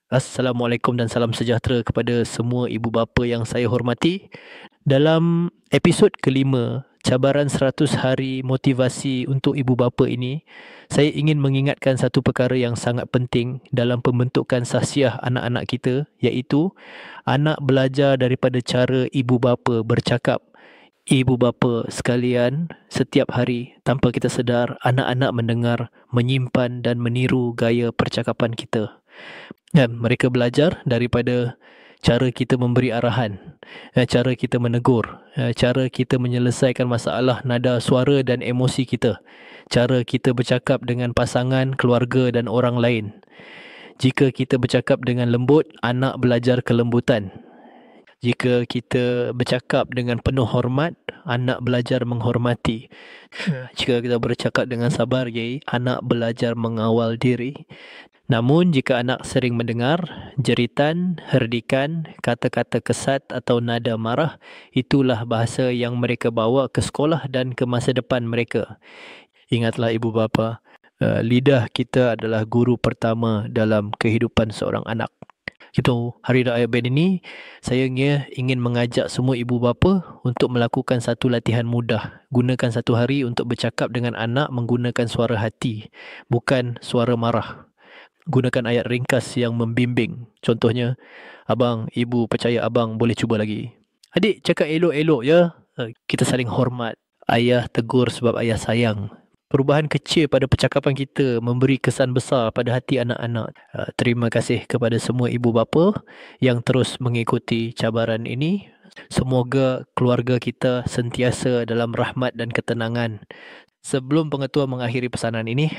Assalamualaikum dan salam sejahtera kepada semua ibu bapa yang saya hormati. Dalam episod kelima, cabaran 100 hari motivasi untuk ibu bapa ini, saya ingin mengingatkan satu perkara yang sangat penting dalam pembentukan sahsiah anak-anak kita, iaitu anak belajar daripada cara ibu bapa bercakap. Ibu bapa sekalian, setiap hari tanpa kita sedar, anak-anak mendengar, menyimpan dan meniru gaya percakapan kita. Dan mereka belajar daripada cara kita memberi arahan, cara kita menegur, cara kita menyelesaikan masalah nada suara dan emosi kita, cara kita bercakap dengan pasangan, keluarga dan orang lain. Jika kita bercakap dengan lembut, anak belajar kelembutan. Jika kita bercakap dengan penuh hormat, anak belajar menghormati. Jika kita bercakap dengan sabar, anak belajar mengawal diri. Namun jika anak sering mendengar jeritan, herdikan, kata-kata kesat atau nada marah, itulah bahasa yang mereka bawa ke sekolah dan ke masa depan mereka. Ingatlah ibu bapa, lidah kita adalah guru pertama dalam kehidupan seorang anak. Itu Hari Raya Ben ini, saya ingin mengajak semua ibu bapa untuk melakukan satu latihan mudah. Gunakan satu hari untuk bercakap dengan anak menggunakan suara hati, bukan suara marah. Gunakan ayat ringkas yang membimbing. Contohnya, abang, ibu percaya abang, boleh cuba lagi. Adik, cakap elok-elok ya. Kita saling hormat. Ayah tegur sebab ayah sayang. Perubahan kecil pada percakapan kita memberi kesan besar pada hati anak-anak. Terima kasih kepada semua ibu bapa yang terus mengikuti cabaran ini. Semoga keluarga kita sentiasa dalam rahmat dan ketenangan. Sebelum pengetua mengakhiri pesanan ini,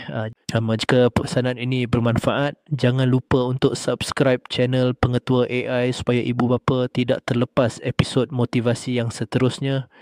jika pesanan ini bermanfaat, jangan lupa untuk subscribe channel Pengetua AI supaya ibu bapa tidak terlepas episod motivasi yang seterusnya.